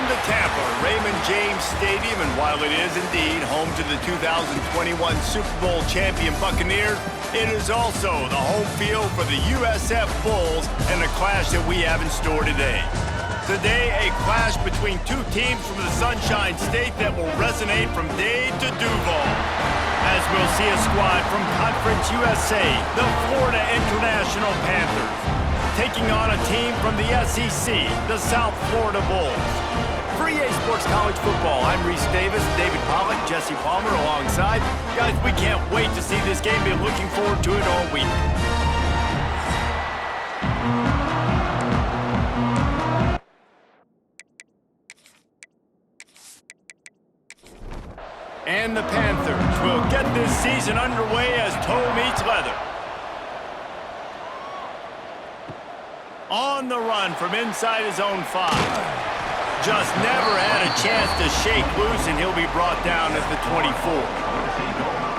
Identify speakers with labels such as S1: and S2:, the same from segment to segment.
S1: to Tampa, Raymond James Stadium, and while it is indeed home to the 2021 Super Bowl champion Buccaneers, it is also the home field for the USF Bulls and a clash that we have in store today. Today, a clash between two teams from the Sunshine State that will resonate from Dade to Duval. As we'll see a squad from Conference USA, the Florida International Panthers, taking on a team from the SEC, the South Florida Bulls. For EA Sports College Football, I'm Reese Davis, David Pollack, Jesse Palmer alongside. Guys, we can't wait to see this game. Been looking forward to it all week. And the Panthers will get this season underway as toe meets leather. On the run from inside his own 5. Just never had a chance to shake loose, and he'll be brought down at the 24.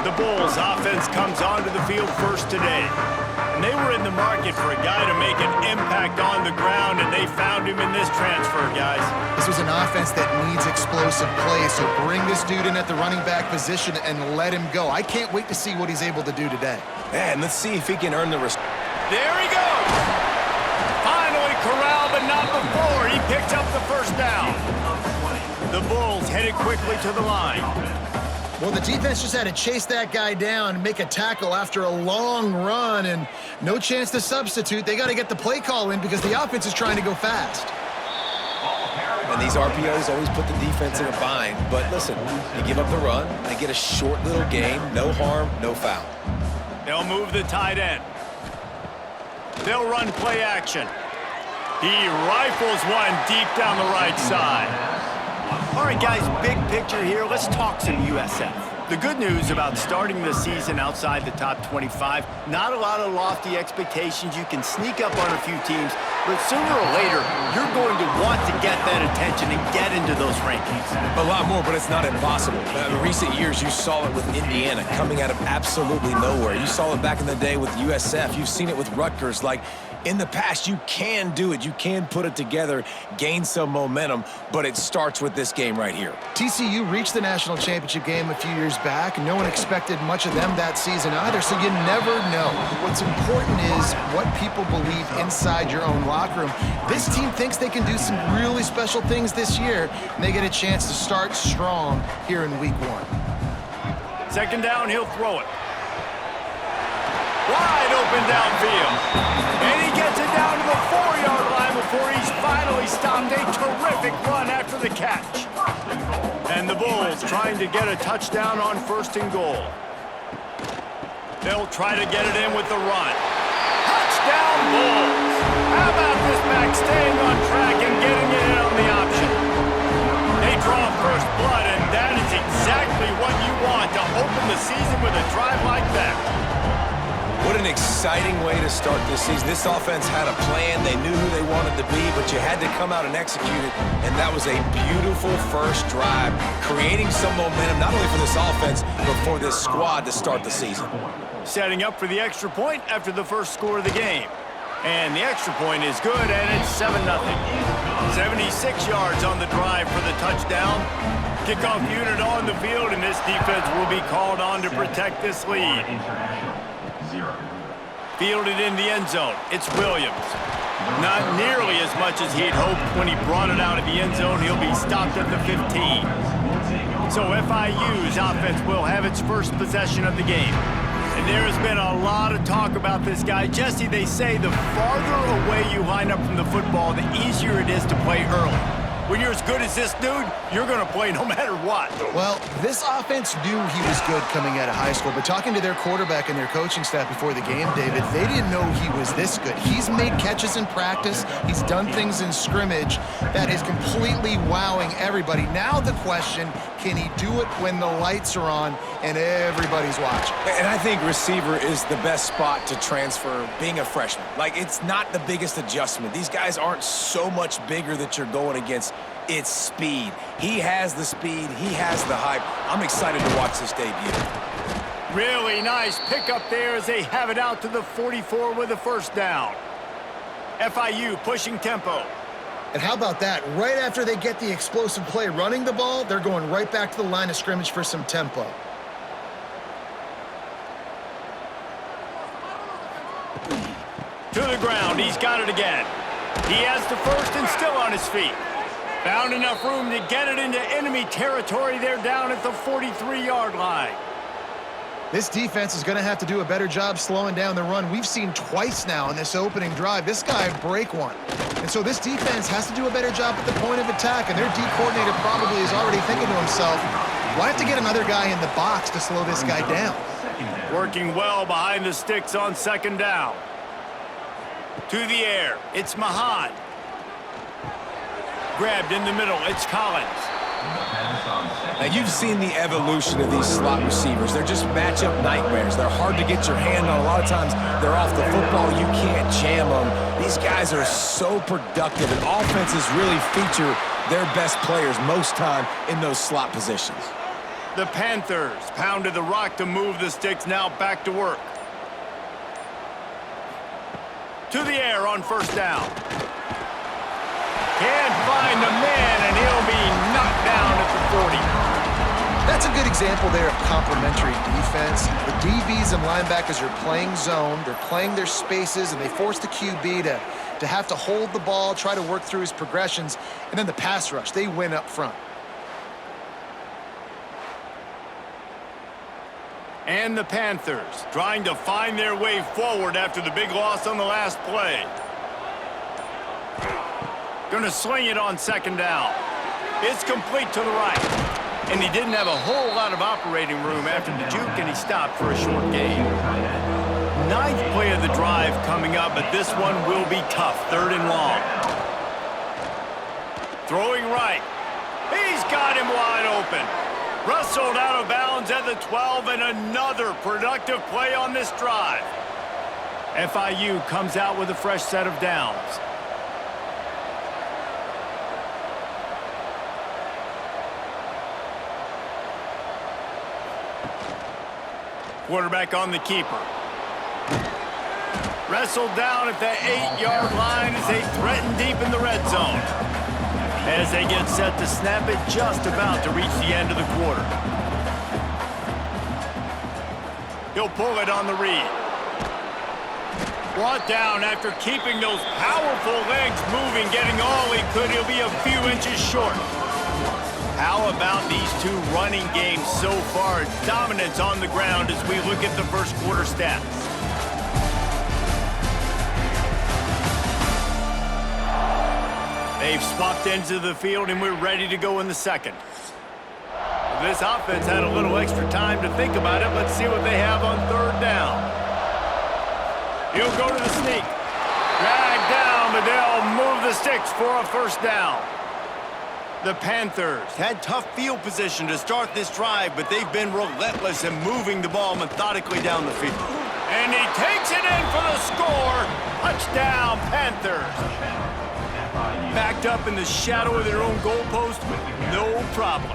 S1: The Bulls offense comes onto the field first today. And they were in the market for a guy to make an impact on the ground, and they found him in this transfer, guys.
S2: This was an offense that needs explosive play, so bring this dude in at the running back position and let him go. I can't wait to see what he's able to do today.
S3: Man, let's see if he can earn the respect.
S1: There he goes! Finally corralled, but not before. He picked up the first down. The Bulls headed quickly to the line.
S2: Well, the defense just had to chase that guy down and make a tackle after a long run, and no chance to substitute. They got to get the play call in because the offense is trying to go fast.
S3: And these RPOs always put the defense in a bind. But listen, you give up the run, they get a short little gain, no harm, no foul.
S1: They'll move the tight end. They'll run play action. He rifles one deep down the right side. All right, guys, big picture here. Let's talk some USF. The good news about starting the season outside the top 25, not a lot of lofty expectations. You can sneak up on a few teams, but sooner or later, you're going to want to get that attention and get into those rankings.
S3: A lot more, but it's not impossible. In recent years, you saw it with Indiana coming out of absolutely nowhere. You saw it back in the day with USF. You've seen it with Rutgers. Like, in the past, you can do it. You can put it together, gain some momentum, but it starts with this game right here.
S2: TCU reached the national championship game a few years back. No one expected much of them that season either, so you never know. What's important is what people believe inside your own locker room. This team thinks they can do some really special things this year, and they get a chance to start strong here in week 1.
S1: Second down, he'll throw it. Wide open downfield. And he gets it down to the 4-yard line before he's finally stopped. A terrific run after the catch. And the Bulls trying to get a touchdown on 1st and goal. They'll try to get it in with the run. Touchdown, Bulls! How about this back staying on track and getting it in on the option? They draw first blood, and that is exactly what you want to open the season with a drive like that.
S3: What an exciting way to start this season. This offense had a plan. They knew who they wanted to be, but you had to come out and execute it, and that was a beautiful first drive, creating some momentum, not only for this offense, but for this squad to start the season.
S1: Setting up for the extra point after the first score of the game. And the extra point is good, and it's 7-0. 76 yards on the drive for the touchdown. Kickoff unit on the field, and this defense will be called on to protect this lead. Fielded in the end zone, it's Williams. Not nearly as much as he'd hoped when he brought it out of the end zone. He'll be stopped at the 15. So FIU's offense will have its first possession of the game. And there has been a lot of talk about this guy. Jesse, they say the farther away you line up from the football, the easier it is to play early. When you're as good as this dude, you're going to play no matter what.
S2: Well, this offense knew he was good coming out of high school, but talking to their quarterback and their coaching staff before the game, David, they didn't know he was this good. He's made catches in practice. He's done things in scrimmage that is completely wowing everybody. Now the question, can he do it when the lights are on and everybody's watching?
S3: And I think receiver is the best spot to transfer being a freshman. Like, it's not the biggest adjustment. These guys aren't so much bigger that you're going against. It's speed. He has the speed. He has the hype. I'm excited to watch this debut.
S1: Really nice pickup there as they have it out to the 44 with a first down. FIU pushing tempo.
S2: And how about that? Right after they get the explosive play running the ball, they're going right back to the line of scrimmage for some tempo.
S1: To the ground, he's got it again. He has the first and still on his feet. Found enough room to get it into enemy territory. They're down at the 43-yard line.
S2: This defense is going to have to do a better job slowing down the run. We've seen twice now in this opening drive. This guy break one. And so this defense has to do a better job at the point of attack, and their D coordinator probably is already thinking to himself, well, I have to get another guy in the box to slow this guy down.
S1: Working well behind the sticks on second down. To the air, it's Mahan. Grabbed in the middle, it's Collins.
S3: Now, you've seen the evolution of these slot receivers. They're just matchup nightmares. They're hard to get your hand on. A lot of times, they're off the football. You can't jam them. These guys are so productive, and offenses really feature their best players most time in those slot positions.
S1: The Panthers pounded the rock to move the sticks, now back to work. To the air on first down. Can't find the man, and he'll be knocked down at the 40.
S2: That's a good example there of complementary defense. The DBs and linebackers are playing zone, they're playing their spaces, and they force the QB to have to hold the ball, try to work through his progressions, and then the pass rush, they win up front.
S1: And the Panthers trying to find their way forward after the big loss on the last play. Gonna sling it on second down. It's complete to the right. And he didn't have a whole lot of operating room after the juke, and he stopped for a short gain. Ninth play of the drive coming up, but this one will be tough. Third and long. Throwing right. He's got him wide open. Wrestled out of bounds at the 12, and another productive play on this drive. FIU comes out with a fresh set of downs. Quarterback on the keeper. Wrestled down at the 8-yard line as they threaten deep in the red zone. As they get set to snap it, just about to reach the end of the quarter. He'll pull it on the read. Brought down after keeping those powerful legs moving, getting all he could. He'll be a few inches short. How about these two running games so far? Dominance on the ground as we look at the first quarter stats. They've swapped ends of the field, and we're ready to go in the second. This offense had a little extra time to think about it. Let's see what they have on third down. He'll go to the sneak. Dragged down, but they'll move the sticks for a first down. The Panthers had tough field position to start this drive, but they've been relentless in moving the ball methodically down the field. And he takes it in for the score. Touchdown, Panthers. Backed up in the shadow of their own goalpost, no problem.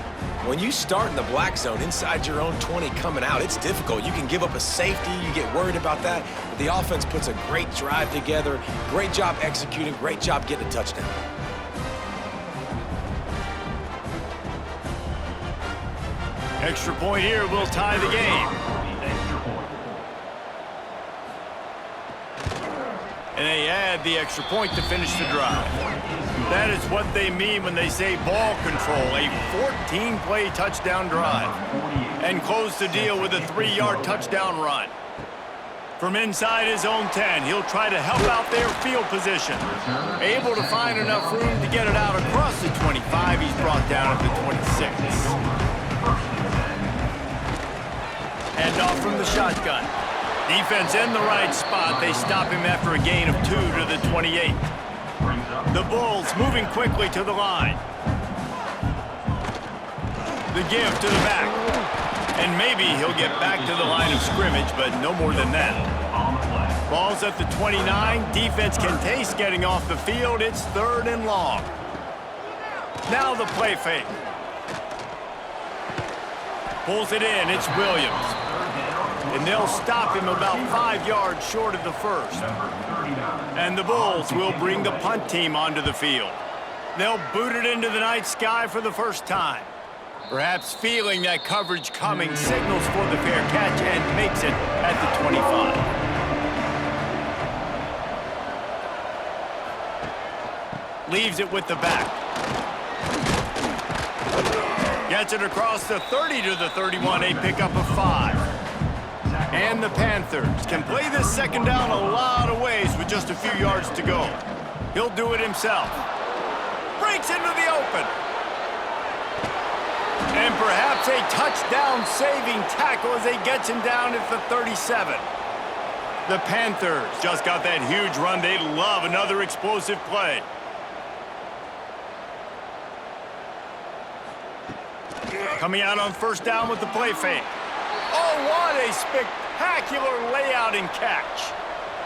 S3: When you start in the black zone inside your own 20 coming out, it's difficult. You can give up a safety, you get worried about that. But the offense puts a great drive together, great job executing, great job getting a touchdown.
S1: Extra point here will tie the game. And they add the extra point to finish the drive. That is what they mean when they say ball control, a 14-play touchdown drive. And close the deal with a 3-yard touchdown run. From inside his own 10, he'll try to help out their field position. Able to find enough room to get it out across the 25. He's brought down at the 26. Hand off from the shotgun. Defense in the right spot. They stop him after a gain of 2 to the 28. The Bulls moving quickly to the line. The give to the back. And maybe he'll get back to the line of scrimmage, but no more than that. Ball's at the 29. Defense can taste getting off the field. It's third and long. Now the play fake. Pulls it in. It's Williams. And they'll stop him about 5 yards short of the first. And the Bulls will bring the punt team onto the field. They'll boot it into the night sky for the first time. Perhaps feeling that coverage coming, signals for the fair catch and makes it at the 25. Leaves it with the back. Gets it across the 30 to the 31, a pickup of 5. And the Panthers can play this second down a lot of ways with just a few yards to go. He'll do it himself. Breaks into the open. And perhaps a touchdown-saving tackle as he gets him down at the 37. The Panthers just got that huge run. They love another explosive play. Coming out on first down with the play fake. Oh, what a spectacular layout and catch.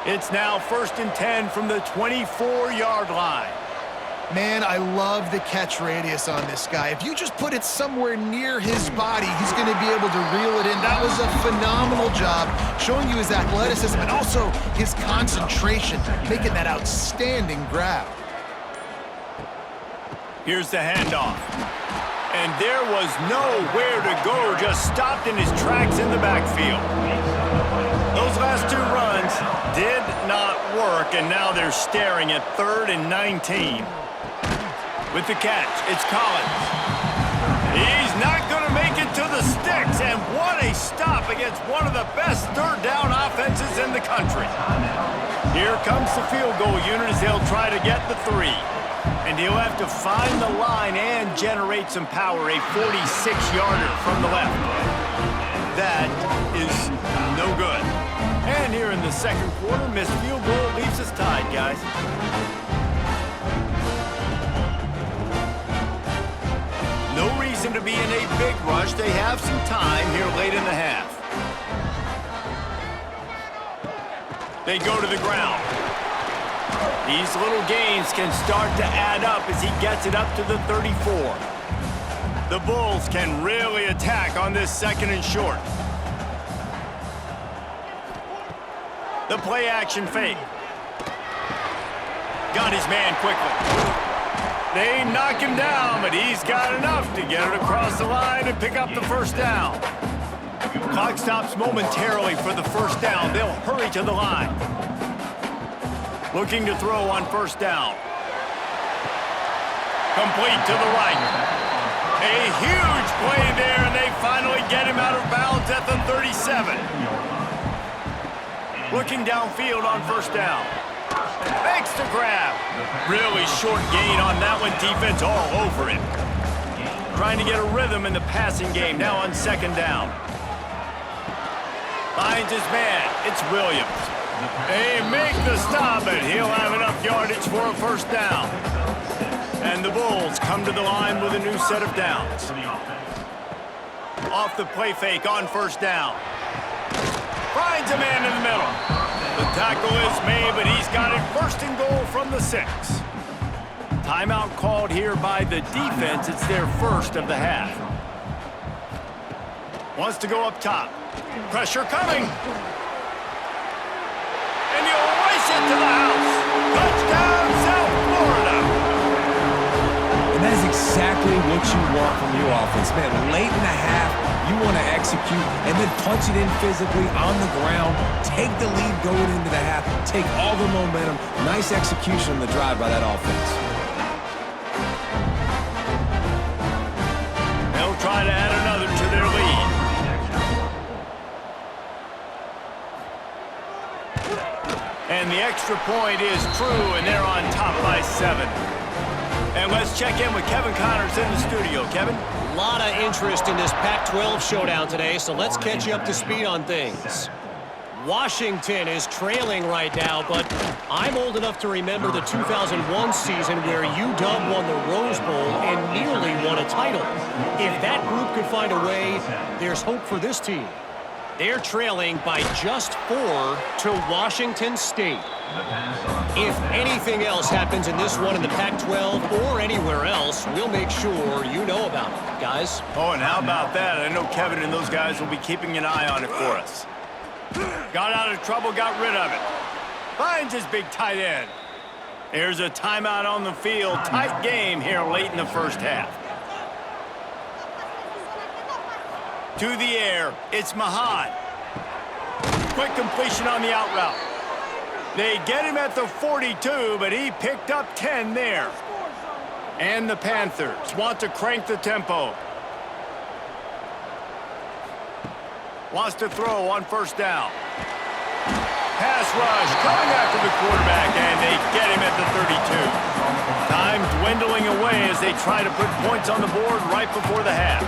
S1: It's now 1st and 10 from the 24-yard line.
S2: Man, I love the catch radius on this guy. If you just put it somewhere near his body, he's going to be able to reel it in. That was a phenomenal job showing you his athleticism and also his concentration, making that outstanding grab.
S1: Here's the handoff. And there was nowhere to go, just stopped in his tracks in the backfield. Those last 2 runs did not work, and now they're staring at 3rd and 19. With the catch, it's Collins. He's not going to make it to the sticks, and what a stop against one of the best third down offenses in the country. Here comes the field goal unit as they'll try to get the 3. And he'll have to find the line and generate some power, a 46-yarder from the left. That is no good. And here in the second quarter, missed field goal leaves us tied, guys. No reason to be in a big rush. They have some time here late in the half. They go to the ground. These little gains can start to add up as he gets it up to the 34. The Bulls can really attack on this 2nd and short. The play action fake. Got his man quickly. They knock him down, but he's got enough to get it across the line and pick up the first down. Clock stops momentarily for the first down. They'll hurry to the line. Looking to throw on first down. Complete to the right. A huge play there, and they finally get him out of bounds at the 37. Looking downfield on first down. Makes the grab. Really short gain on that one. Defense all over him. Trying to get a rhythm in the passing game now on 2nd down. Finds his man. It's Williams. They make the stop, and he'll have enough yardage for a first down. And the Bulls come to the line with a new set of downs. Off the play fake on first down. Finds a man in the middle. The tackle is made, but he's got it 1st and goal from the 6. Timeout called here by the defense. It's their first of the half. Wants to go up top. Pressure coming. And he'll race it to the house. Touchdown, South Florida.
S3: And that is exactly what you want from your offense, man. Late in the half, you want to execute and then punch it in physically on the ground, take the lead going into the half, take all the momentum. Nice execution on the drive by that offense.
S1: They'll try to add another to their lead. And the extra point is true, and they're on top by 7. And let's check in with Kevin Connors in the studio. Kevin?
S4: A lot of interest in this Pac-12 showdown today, so let's catch you up to speed on things. Washington is trailing right now, but I'm old enough to remember the 2001 season where UW won the Rose Bowl and nearly won a title. If that group could find a way, there's hope for this team. They're trailing by just 4 to Washington State. If anything else happens in this one in the Pac-12 or anywhere else, we'll make sure you know about it, guys.
S1: Oh, and how about that? I know Kevin and those guys will be keeping an eye on it for us. Got out of trouble, got rid of it. Finds his big tight end. There's a timeout on the field. Tight game here late in the first half. To the air, it's Mahad. Quick completion on the out route. They get him at the 42, but he picked up 10 there. And the Panthers want to crank the tempo. Wants to throw on first down. Pass rush coming after the quarterback, and they get him at the 32. Time dwindling away as they try to put points on the board right before the half.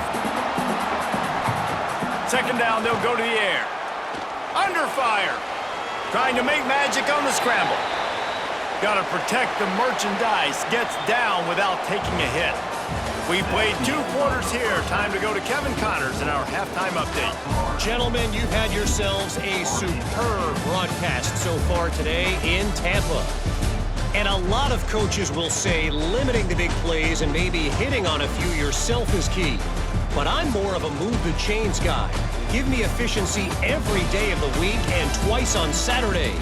S1: Second down, they'll go to the air. Under fire. Trying to make magic on the scramble. Got to protect the merchandise. Gets down without taking a hit. We've played 2 quarters here. Time to go to Kevin Connors in our halftime update.
S4: Gentlemen, you've had yourselves a superb broadcast so far today in Tampa. And a lot of coaches will say limiting the big plays and maybe hitting on a few yourself is key. But I'm more of a move the chains guy. Give me efficiency every day of the week and twice on Saturday.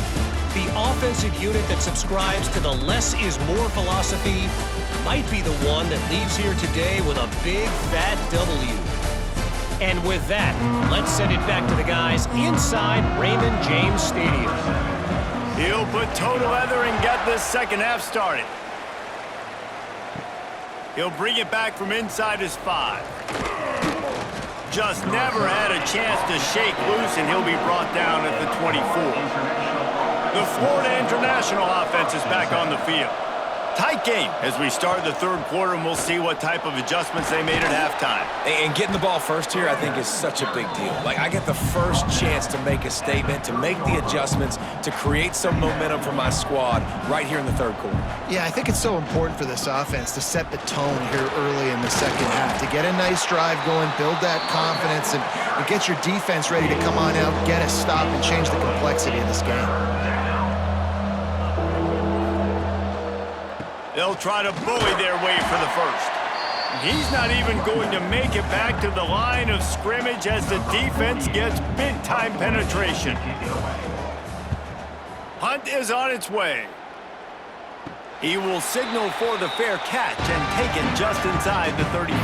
S4: The offensive unit that subscribes to the less is more philosophy might be the one that leaves here today with a big fat W. And with that, let's send it back to the guys inside Raymond James Stadium.
S1: He'll put toe to leather and get this second half started. He'll bring it back from inside his 5. Just never had a chance to shake loose, and he'll be brought down at the 24. The Florida International offense is back on the field. Tight game as we start the third quarter, and we'll see what type of adjustments they made at halftime.
S3: And getting the ball first here, I think, is such a big deal. Like, I get the first chance to make a statement, to make the adjustments, to create some momentum for my squad right here in the third quarter.
S2: Yeah, I think it's so important for this offense to set the tone here early in the second half, to get a nice drive going, build that confidence, and get your defense ready to come on out, get a stop, and change the complexity of this game.
S1: They'll try to bully their way for the first. He's not even going to make it back to the line of scrimmage as the defense gets big-time penetration. Punt is on its way. He will signal for the fair catch and take it just inside the 35.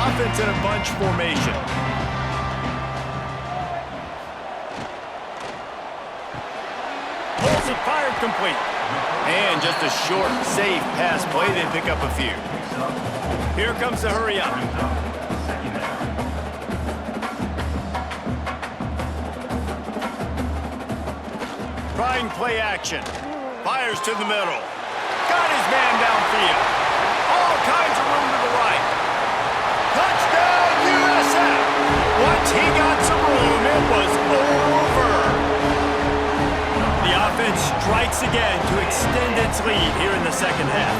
S1: Offense in a bunch formation. Pulls it, fired complete. And just a short, safe pass play. They pick up a few. Here comes the hurry up. Trying play action. Fires to the middle. Got his man downfield. All kinds of room to the right. Touchdown, USF. Once he got some room, it was over. The offense strikes again to extend its lead here in the second half.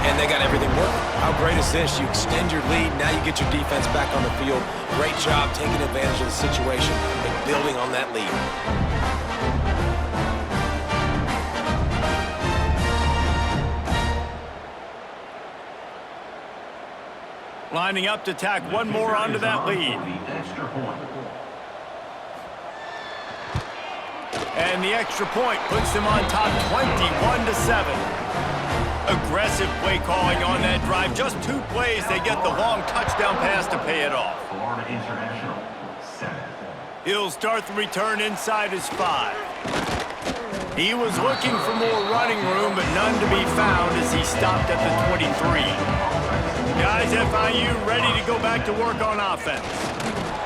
S3: And they got everything working. How great is this? You extend your lead, now you get your defense back on the field. Great job taking advantage of the situation and building on that lead.
S1: Lining up to tack one more onto that lead. And the extra point puts them on top 21-7. Aggressive play calling on that drive. Just 2 plays, they get the long touchdown pass to pay it off. He'll start the return inside his 5. He was looking for more running room, but none to be found as he stopped at the 23. Guys, FIU ready to go back to work on offense.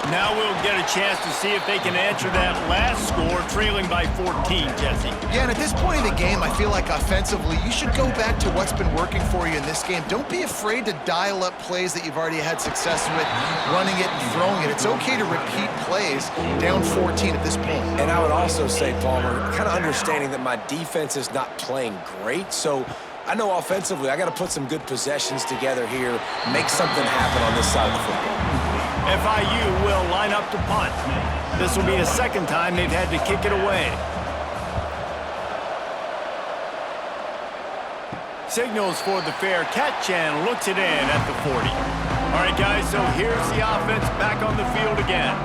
S1: Now we'll get a chance to see if they can answer that last score, trailing by 14, Jesse.
S2: Yeah, and at this point in the game, I feel like offensively, you should go back to what's been working for you in this game. Don't be afraid to dial up plays that you've already had success with, running it and throwing it. It's okay to repeat plays down 14 at this point. And
S3: I would also say, Palmer, kind of understanding that my defense is not playing great, so I know offensively I got to put some good possessions together here, make something happen on this side of the football.
S1: FIU will line up to punt. This will be the second time they've had to kick it away. Signals for the fair catch and looks it in at the 40. All right, guys, so here's the offense back on the field again.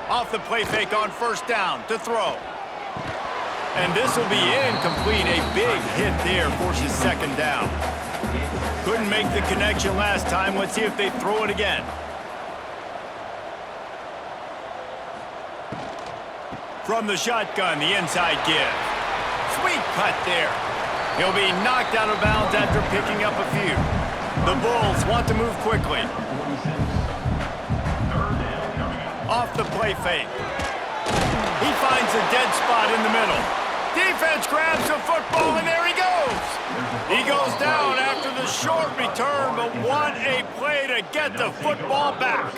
S1: Off the play fake on first down to throw. And this will be incomplete. A big hit there forces second down. Couldn't make the connection last time. Let's see if they throw it again. From the shotgun, the inside give. Sweet cut there. He'll be knocked out of bounds after picking up a few. The Bulls want to move quickly. Off the play fake. He finds a dead spot in the middle. Defense grabs the football, and there he goes. He goes down after the short return, but what a play to get the football back.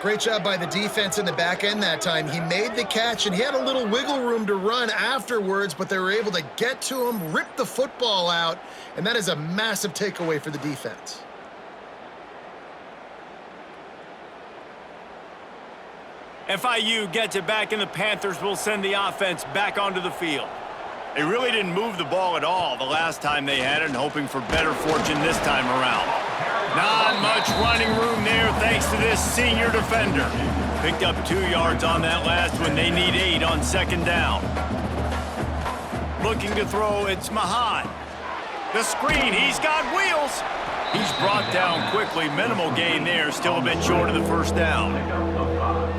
S2: Great job by the defense in the back end that time. He made the catch, and he had a little wiggle room to run afterwards, but they were able to get to him, rip the football out, and that is a massive takeaway for the defense.
S1: FIU gets it back, and the Panthers will send the offense back onto the field. They really didn't move the ball at all the last time they had it, and hoping for better fortune this time around. Not much running room there thanks to this senior defender. Picked up 2 yards on that last one. They need 8 on second down. Looking to throw, it's Mahad. The screen, he's got wheels. He's brought down quickly. Minimal gain there, still a bit short of the first down.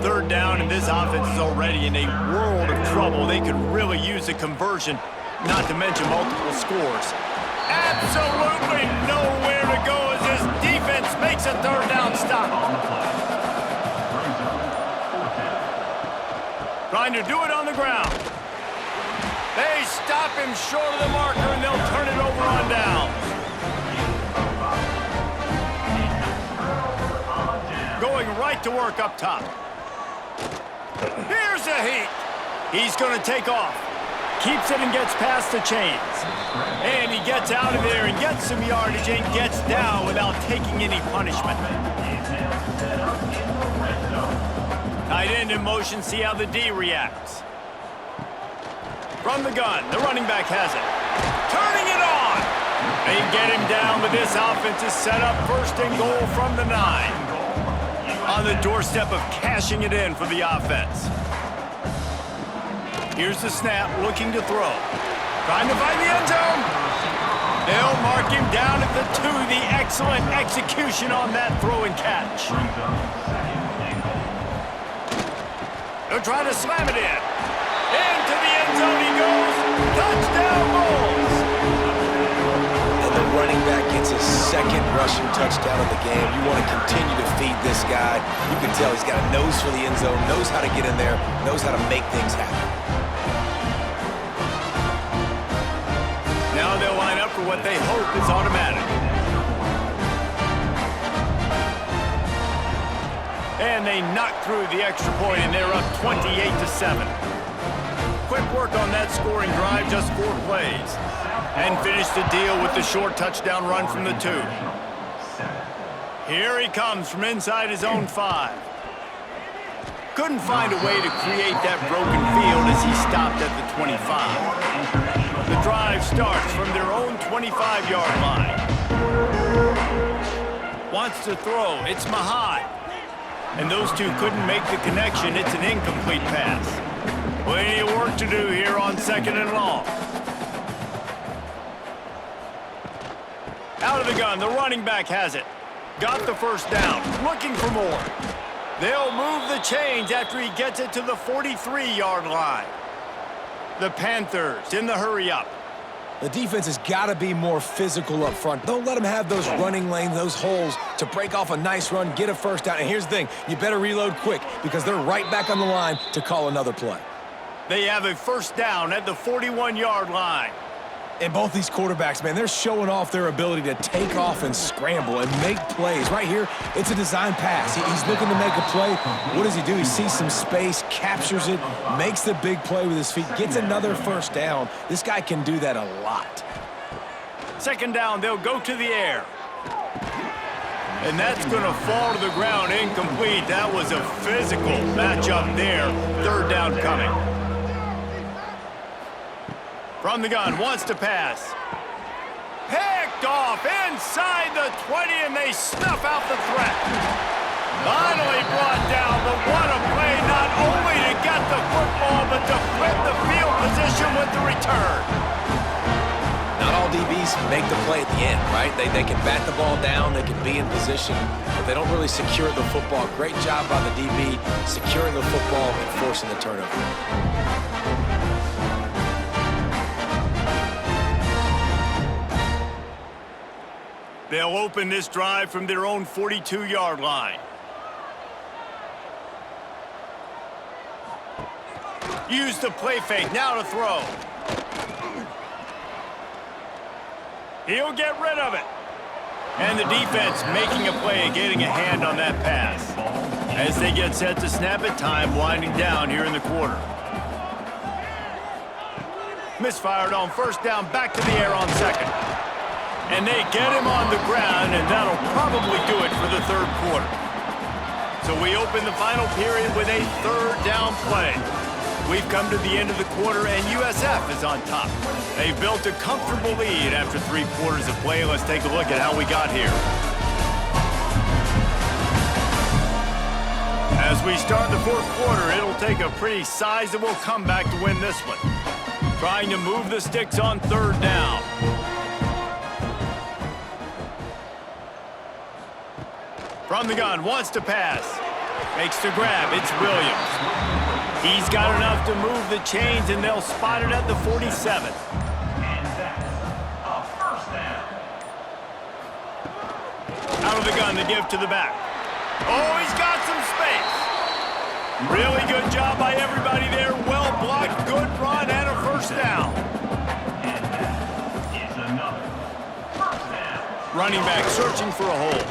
S1: Third down, and this offense is already in a world of trouble. They could really use a conversion, not to mention multiple scores. Absolutely nowhere to go as this defense makes a third down stop. Trying to do it on the ground. They stop him short of the marker, and they'll turn it over on downs. Going right to work up top. Here's a heat. He's going to take off. Keeps it and gets past the chains. And he gets out of there and gets some yardage and gets down without taking any punishment. Tight end in motion, see how the D reacts. From the gun, the running back has it. Turning it on. They get him down, but this offense is set up first and goal from the 9. On the doorstep of cashing it in for the offense. Here's the snap, looking to throw. Trying to find the end zone. They'll mark him down at the 2. The excellent execution on that throw and catch. They'll try to slam it in. Into the end zone he goes. Touchdown, Bulls.
S3: And the running back gets his second rushing touchdown of the game. You want to continue to feed this guy. You can tell he's got a nose for the end zone, knows how to get in there, knows how to make things happen.
S1: Now they'll line up for what they hope is automatic. And they knock through the extra point, and they're up 28-7. Quick work on that scoring drive, just 4 plays. And finish the deal with the short touchdown run from the 2. Here he comes from inside his own 5. Couldn't find a way to create that broken field as he stopped at the 25. The drive starts from their own 25-yard line. Wants to throw. It's Mahad. And those two couldn't make the connection. It's an incomplete pass. Plenty of work to do here on second and long. Out of the gun, the running back has it. Got the first down, looking for more. They'll move the chains after he gets it to the 43-yard line. The Panthers in the hurry-up.
S3: The defense has got to be more physical up front. Don't let them have those running lanes, those holes to break off a nice run, get a first down. And here's the thing, you better reload quick because they're right back on the line to call another play.
S1: They have a first down at the 41-yard line.
S3: And both these quarterbacks, man, they're showing off their ability to take off and scramble and make plays. Right here, it's a design pass. He's looking to make a play. What does he do? He sees some space, captures it, makes the big play with his feet, gets another first down. This guy can do that a lot.
S1: Second down, they'll go to the air. And that's going to fall to the ground incomplete. That was a physical matchup there. Third down coming. From the gun, wants to pass. Picked off inside the 20, and they snuff out the threat. Finally brought down, but what a play, not only to got the football, but to flip the field position with the return.
S3: Not all DBs make the play at the end, right? They can bat the ball down, they can be in position, but they don't really secure the football. Great job by the DB securing the football and forcing the turnover.
S1: They'll open this drive from their own 42-yard line. Use the play fake, now to throw. He'll get rid of it. And the defense making a play and getting a hand on that pass. As they get set to snap it, time winding down here in the quarter. Misfired on first down, back to the air on second. And they get him on the ground, and that'll probably do it for the third quarter. So we open the final period with a third down play. We've come to the end of the quarter, and USF is on top. They've built a comfortable lead after 3 quarters of play. Let's take a look at how we got here. As we start the fourth quarter, it'll take a pretty sizable comeback to win this one. Trying to move the sticks on third down. From the gun, wants to pass. Makes the grab, it's Williams. He's got enough to move the chains, and they'll spot it at the 47. Out of the gun, the give to the back. Oh, he's got some space. Really good job by everybody there. Well blocked, good run, and a first down. Running back searching for a hole.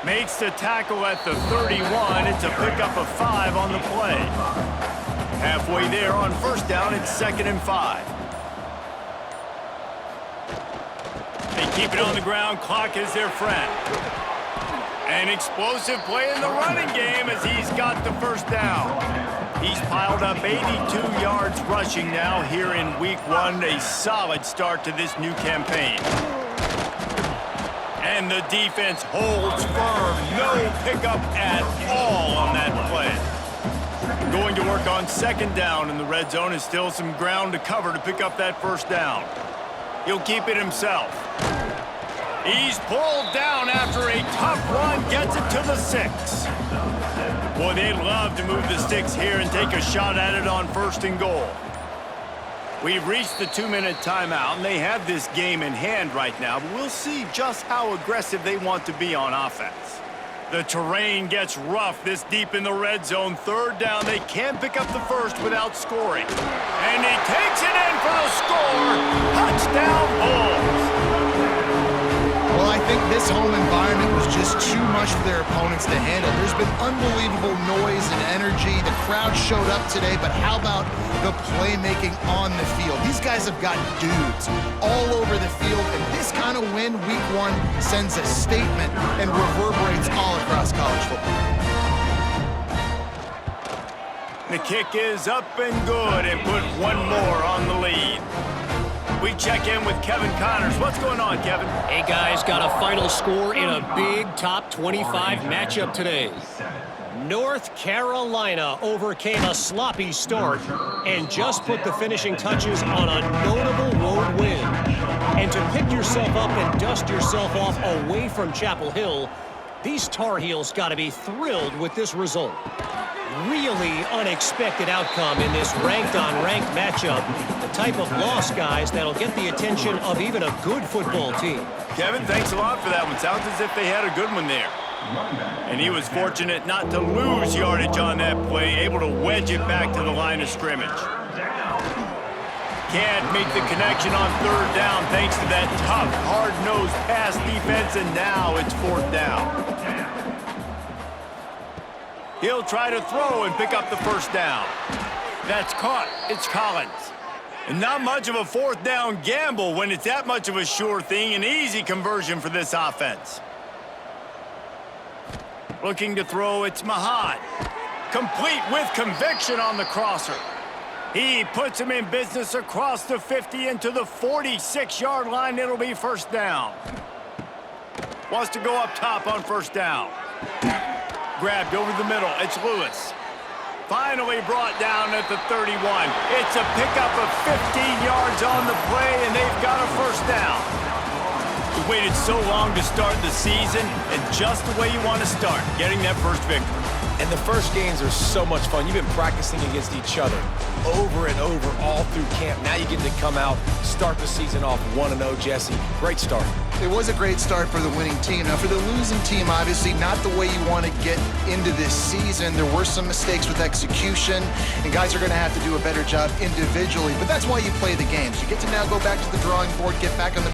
S1: Makes the tackle at the 31. It's a pickup of 5 on the play. Halfway there on first down, it's 2nd and 5. They keep it on the ground. Clock is their friend. An explosive play in the running game as he's got the first down. He's piled up 82 yards rushing now here in week 1. A solid start to this new campaign. And the defense holds firm. No pickup at all on that play. Going to work on 2nd down in the red zone, and still some ground to cover to pick up that first down. He'll keep it himself. He's pulled down after a tough run, gets it to the 6. Boy, they'd love to move the sticks here and take a shot at it on 1st and goal. We've reached the 2-minute timeout, and they have this game in hand right now, but we'll see just how aggressive they want to be on offense. The terrain gets rough this deep in the red zone. 3rd down, they can't pick up the first without scoring. And he takes it in for the score. Touchdown, Bulls.
S2: Well, I think this home environment was just too much for their opponents to handle. There's been unbelievable noise and energy. The crowd showed up today, but how about the playmaking on the field? These guys have got dudes all over the field, and this kind of win week 1 sends a statement and reverberates all across college football.
S1: The kick is up and good, and put one more on the lead. We check in with Kevin Connors. What's going on, Kevin?
S4: Hey, guys, got a final score in a big top 25 matchup today. North Carolina overcame a sloppy start and just put the finishing touches on a notable road win. And to pick yourself up and dust yourself off away from Chapel Hill, these Tar Heels got to be thrilled with this result. Really unexpected outcome in this ranked-on-ranked matchup. The type of loss, guys, that'll get the attention of even a good football team.
S1: Kevin, thanks a lot for that one. Sounds as if they had a good one there. And he was fortunate not to lose yardage on that play, able to wedge it back to the line of scrimmage. Can't make the connection on 3rd down thanks to that tough, hard-nosed pass defense, and now it's 4th down. He'll try to throw and pick up the first down. That's caught. It's Collins. And not much of a 4th down gamble when it's that much of a sure thing. An easy conversion for this offense. Looking to throw, it's Mahad. Complete with conviction on the crosser. He puts him in business across the 50 into the 46-yard line. It'll be 1st down. Wants to go up top on 1st down. Grabbed over the middle. It's Lewis. Finally brought down at the 31. It's a pickup of 15 yards on the play, and they've got a first down. We waited so long to start the season, and just the way you want to start, getting that first victory.
S3: And the first games are so much fun. You've been practicing against each other over and over all through camp. Now you get to come out, start the season off 1-0, Jesse. Great start.
S2: It was a great start for the winning team. Now, for the losing team, obviously not the way you want to get into this season. There were some mistakes with execution, and guys are going to have to do a better job individually. But that's why you play the games. You get to now go back to the drawing board, get back on the